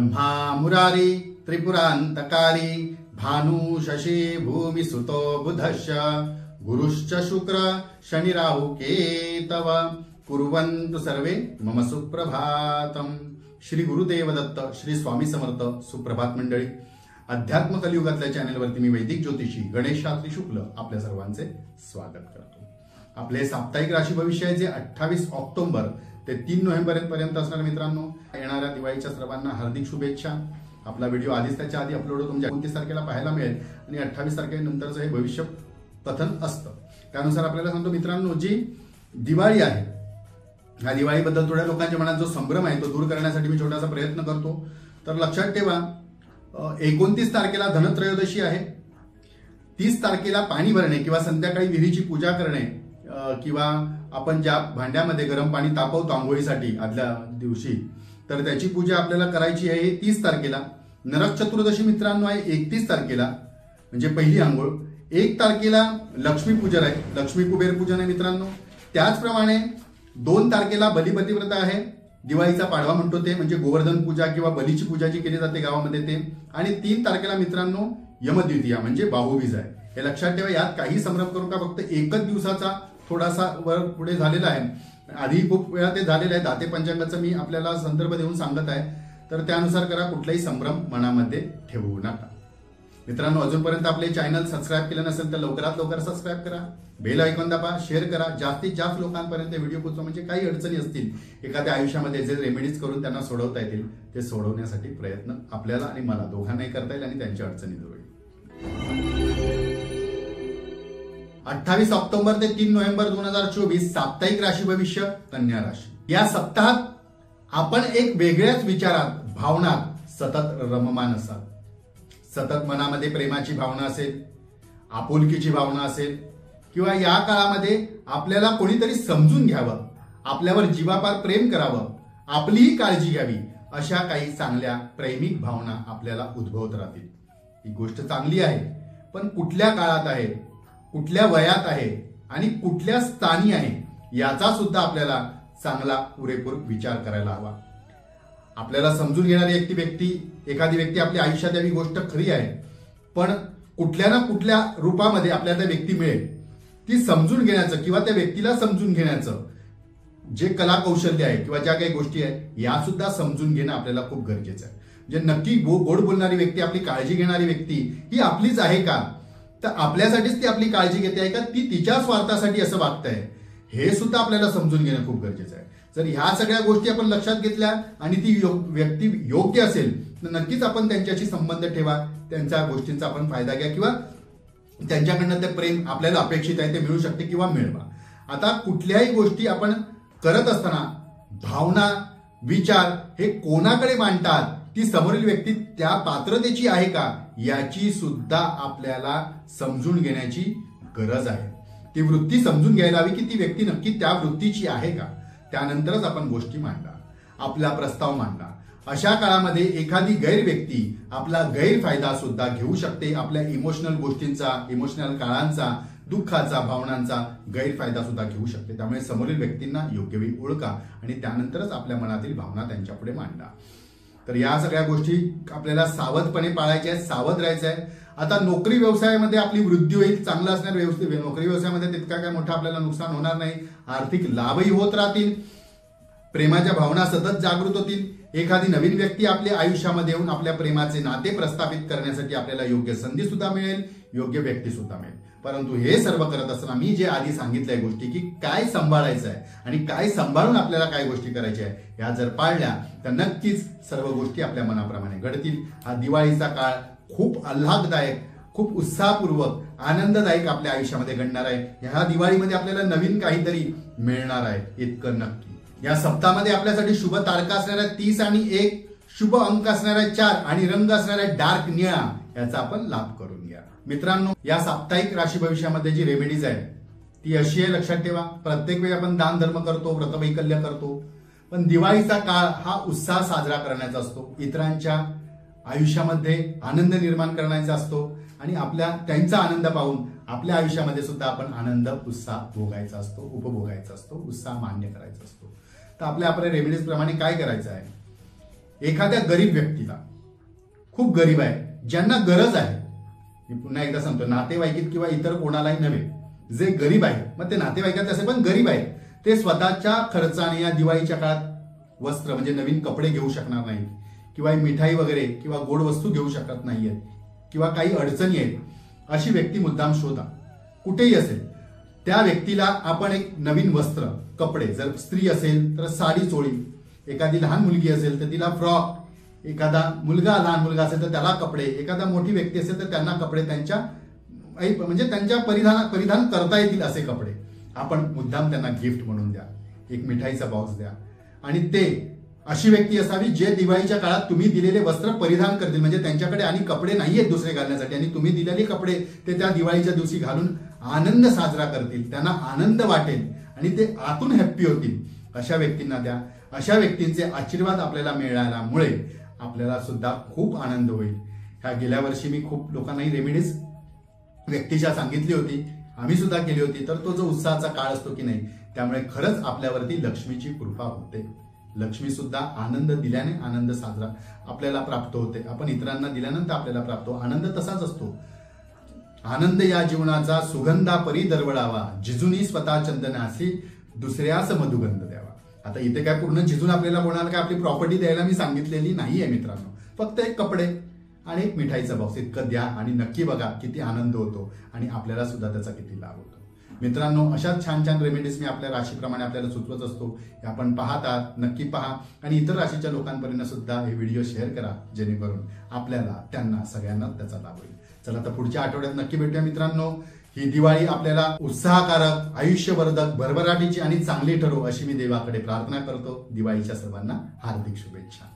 ब्रह्मा मुरारी त्रिपुरांतकारी भानु शशी भूमि सुतो बुधश्च गुरुश्च शुक्र शनि राहु केतव कुर्वन्तु सर्वे मम सुप्रभातम। श्री गुरुदेव दत्त, श्री स्वामी समर्थ। सुप्रभात मंडळी, अध्यात्म कलियुगातल्या चॅनलवरती मी वैदिक ज्योतिषी गणेश शास्त्री शुक्ल आपल्या सर्वांचे स्वागत करतो। आपले साप्ताहिक राशी भविष्य आहे जे 28 ऑक्टोबर ते 3 नोव्हेंबर पर्यंत असणार। मित्रांनो, येणाऱ्या दिवाळीच्या सर्वांना हार्दिक शुभेच्छा। आपला व्हिडिओ आधीच त्याच्या आधी अपलोड होतो, म्हणजे 29 तारखेला पाहायला मिळेल आणि 28 तारखेनंतरचं हे भविष्य कथन असतं। त्यानुसार आपल्याला सांगतो मित्रांनो, जी दिवाळी आहे या दिवाळीबद्दल थोड्या लोकांच्या मनात जो संभ्रम आहे तो दूर करण्यासाठी मी छोटासा प्रयत्न करतो। तर लक्षात ठेवा, 29 तारखेला धनत्रयोदशी आहे। 30 तारखेला पाणी भरणे किंवा संध्याकाळी विहिरीची पूजा करणे किंवा आपण ज्या भांड्यामध्ये गरम पाणी तापवतो आंघोळीसाठी आदल्या दिवशी, तर त्याची पूजा आपल्याला करायची आहे 30 तारखेला। नरक चतुर्दशी मित्रांनो आहे 31 तारखेला, म्हणजे पहिली आंघोळ। 1 तारखेला लक्ष्मी पूजन आहे, लक्ष्मी कुबेर पूजन आहे मित्रांनो। त्याचप्रमाणे 2 तारखेला बलिपतिव्रत आहे, दिवाळीचा पाडवा म्हणतो ते, म्हणजे गोवर्धन पूजा किंवा बलीची पूजा जी केली जाते गावामध्ये ते। आणि 3 तारखेला मित्रांनो यमद्वितीया म्हणजे भाऊबीज आहे। हे लक्षात ठेवा, यात काही संभ्रम करू का, फक्त एकच दिवसाचा थोडासा वर पुढे झालेला आहे। आधी खूप वेळा ते झालेलं आहे, दाते पंचांगाचा मी आपल्याला संदर्भ देऊन सांगत आहे, तर त्यानुसार करा, कुठलाही संभ्रम मनामध्ये ठेवू नका। मित्रांनो, अजूनपर्यंत आपले चॅनल सबस्क्राईब केलं नसेल तर लवकरात लवकर सबस्क्राईब करा, बेल आयकॉन दाबा, शेअर करा, जास्तीत जास्त लोकांपर्यंत व्हिडिओ पोहोचवा, म्हणजे काही अडचणी असतील एखाद्या आयुष्यामध्ये जे रेमेडीज करून त्यांना सोडवता येतील ते सोडवण्यासाठी प्रयत्न आपल्याला आणि मला दोघांनाही करता येईल आणि त्यांच्या अडचणी दूर होईल। 28 ऑक्टोबर ते 3 नोव्हेंबर 2024 साप्ताहिक राशी भविष्य कन्या राशी। या सप्ताहात आपण एक वेगळ्याच विचारात, भावनात सतत रममान असाल। सतत मनामध्ये प्रेमाची भावना असेल, आपुलकीची भावना असेल, किंवा या काळामध्ये आपल्याला कोणीतरी समजून घ्यावं, आपल्यावर जीवापार प्रेम करावं, आपलीही काळजी घ्यावी, अशा काही चांगल्या प्रेमिक भावना आपल्याला उद्भवत राहतील। ही गोष्ट चांगली आहे, पण कुठल्या काळात आहे, कुठल्या वयात आहे आणि कुठल्या स्थानी आहे याचा सुद्धा आपल्याला चांगला पुरेपूर विचार करायला हवा। आपल्याला समजून घेणारी एखादी व्यक्ती आपल्या आयुष्यात यावी गोष्ट खरी आहे, पण कुठल्या ना कुठल्या रूपामध्ये आपल्याला त्या व्यक्ती मिळेल। ती समजून घेण्याचं किंवा त्या व्यक्तीला समजून घेण्याचं जे कला कौशल्य आहे किंवा ज्या काही गोष्टी आहेत या सुद्धा समजून घेणं आपल्याला खूप गरजेचं आहे। म्हणजे नक्की गोड बोलणारी व्यक्ती, आपली काळजी घेणारी व्यक्ती ही आपलीच आहे का, तर आपल्यासाठीच ती आपली काळजी घेते आहे का, ती तिच्या स्वार्थासाठी असं वागतंय, हे सुद्धा आपल्याला समजून घेणं खूप गरजेचं आहे। जर ह्या सगळ्या गोष्टी आपण लक्षात घेतल्या आणि ती व्यक्ती योग्य असेल तर नक्कीच आपण त्यांच्याशी संबंध ठेवा, त्यांच्या गोष्टींचा आपण फायदा घ्या किंवा त्यांच्याकडनं ते प्रेम आपल्याला अपेक्षित आहे ते मिळू शकते किंवा मिळवा। आता कुठल्याही गोष्टी आपण करत असताना भावना, विचार हे कोणाकडे मांडतात, ती समोरील व्यक्ती त्या पात्रतेची आहे का याची सुद्धा आपल्याला समजून घेण्याची गरज आहे। ती वृत्ती समजून घ्यायला हवी की ती व्यक्ती नक्की त्या वृत्तीची आहे का, त्यानंतरच आपण गोष्टी मांडा, आपला प्रस्ताव मांडा। अशा काळामध्ये एखादी गैर व्यक्ती आपला गैरफायदा सुद्धा घेऊ शकते, आपल्या इमोशनल गोष्टींचा, इमोशनल काळांचा, दुःखाचा, भावनांचा गैरफायदा सुद्धा घेऊ शकते। त्यामुळे समोरील व्यक्तींना योग्य वेळी ओळखा आणि त्यानंतरच आपल्या मनातील भावना त्यांच्यापुढे मांडा। तर या सगळ्या गोष्टी आपल्याला सावधपणे पाळायच्या आहेत, सावध राहायचं आहे। आता नोकरी व्यवसायामध्ये आपली वृद्धी होईल, चांगला असणार नोकरी व्यवसायामध्ये तितका काय मोठा आपल्याला नुकसान होणार नाही, आर्थिक लाभही होत राहतील, प्रेमाच्या भावना सतत जागृत होतील। एखादी नवीन व्यक्ती आपल्या आयुष्यामध्ये येऊन आपल्या प्रेमाचे नाते प्रस्थापित करण्यासाठी आपल्याला योग्य संधी सुद्धा मिळेल, योग्य व्यक्ती सुद्धा मिळेल। परंतु हे सर्व करत असताना मी जे आधी सांगितलंय गोष्टी की काय सांभाळायचं आहे आणि काय सांभाळून आपल्याला काय गोष्टी करायच्या आहे, ह्या जर पाळल्या तर नक्कीच सर्व गोष्टी आपल्या मनाप्रमाणे घडतील। हा दिवाळीचा काळ खूप आल्हाददायक, खूप उत्साहपूर्वक, आनंददायक आपल्या आयुष्यामध्ये घडणार आहे। ह्या दिवाळीमध्ये आपल्याला नवीन काहीतरी मिळणार आहे, इतकं नक्की। या सप्ताहामध्ये आपल्यासाठी शुभ तारखा असणाऱ्या 30 आणि 1, शुभ अंक असणाऱ्या 4 आणि रंग असणाऱ्या डार्क निळा याचा आपण लाभ करून घ्या। मित्रांनो, या साप्ताहिक राशी भविष्यामध्ये जी रेमेडीज आहे ती अशी आहे, लक्षात ठेवा। प्रत्येक वेळी आपण दान धर्म करतो, व्रतवैकल्य करतो, पण दिवाळीचा काळ हा उत्साह साजरा करण्याचा असतो, इतरांच्या आयुष्यामध्ये आनंद निर्माण करण्याचा असतो आणि त्यांचा आनंद पाहून आपल्या आयुष्यामध्ये सुद्धा आपण आनंद, उत्साह भोगायचा असतो, उपभोगायचा असतो, उत्साह मान्य करायचा असतो। तर आपल्या रेमेडीज प्रमाणे काय करायचं आहे, एखाद्या गरीब व्यक्तीला, खूप गरीब आहे, ज्यांना गरज आहे, मी पुन्हा एकदा सांगतो, नातेवाईकीत किंवा इतर कोणालाही नव्हे, जे गरीब आहे, मग ते नातेवाईकात असे पण गरीब आहेत, ते स्वतःच्या खर्चाने या दिवाळीच्या काळात वस्त्र म्हणजे नवीन कपडे घेऊ शकणार नाहीत किंवा मिठाई वगैरे किंवा गोड वस्तू घेऊ शकत नाहीयेत किंवा काही अडचणी आहेत, अशी व्यक्ती मुद्दाम शोधा, कुठेही असेल. त्या व्यक्तीला आपण एक नवीन वस्त्र, कपडे, जर स्त्री असेल तर साडी चोळी, एखादी लहान मुलगी असेल तर तिला फ्रॉक, एखादा मुलगा, लहान मुलगा असेल तर त्याला कपडे, एखादा मोठी व्यक्ती असेल तर त्यांना कपडे, त्यांच्या म्हणजे त्यांच्या परिधान करता येतील असे कपडे आपण मुद्दाम त्यांना गिफ्ट म्हणून द्या. एक मिठाईचा बॉक्स द्या. आणि ते अशी व्यक्ती असावी जे दिवाळीच्या काळात तुम्ही दिलेले वस्त्र परिधान करतील, म्हणजे त्यांच्याकडे आणि कपडे नाहीयेत दुसरे घालण्यासाठी आणि तुम्ही दिलेले कपडे ते त्या दिवाळीच्या दिवशी घालून आनंद साजरा करतील, त्यांना आनंद वाटेल आणि ते आतून हॅप्पी होतील, अशा व्यक्तींना द्या. अशा व्यक्तींचे आशीर्वाद आपल्याला मिळाल्यामुळे आपल्याला सुद्धा खूप आनंद होईल. ह्या गेल्या वर्षी मी खूप लोकांना ही रेमेडीज व्यक्तीच्या सांगितली होती, आम्ही सुद्धा केली होती. तर तो जो उत्साहाचा काळ असतो की नाही, त्यामुळे खरंच आपल्यावरती लक्ष्मीची कृपा होते. लक्ष्मी सुद्धा आनंद दिल्याने आनंद साजरा आपल्याला प्राप्त होते. आपण इतरांना दिल्यानंतर आपल्याला प्राप्त होतो. आनंद तसाच असतो. आनंद या जीवनाचा सुगंधा परी दरवळावा, जिजुनी स्वतः चंदनासी दुसऱ्यास मधुगंध द्यावा. आता इथे काय पूर्ण जिजून आपल्याला कोणाला काय आपली प्रॉपर्टी द्यायला मी सांगितलेली नाहीये मित्रांनो. फक्त एक कपडे आणि एक मिठाईचा बॉक्स इतकं द्या आणि नक्की बघा किती आनंद होतो आणि आपल्याला सुद्धा त्याचा किती लाभ होतो. मित्रांनो, अशाच छान छान रेमेडीज मी आपल्या राशीप्रमाणे आपल्याला सुचवत असतो. हे आपण पाहत आहात, नक्की पहा आणि इतर राशीच्या लोकांपर्यंत सुद्धा हे व्हिडिओ शेअर करा, जेणेकरून आपल्याला, त्यांना, सगळ्यांना त्याचा लाभ होईल. चला तर पुढच्या आठवड्यात नक्की भेटूया मित्रांनो. ही दिवाळी आपल्याला उत्साहकारक, आयुष्यवर्धक, भरभराटीची आणि चांगली ठरो अशी मी देवाकडे प्रार्थना करतो. दिवाळीच्या सर्वांना हार्दिक शुभेच्छा.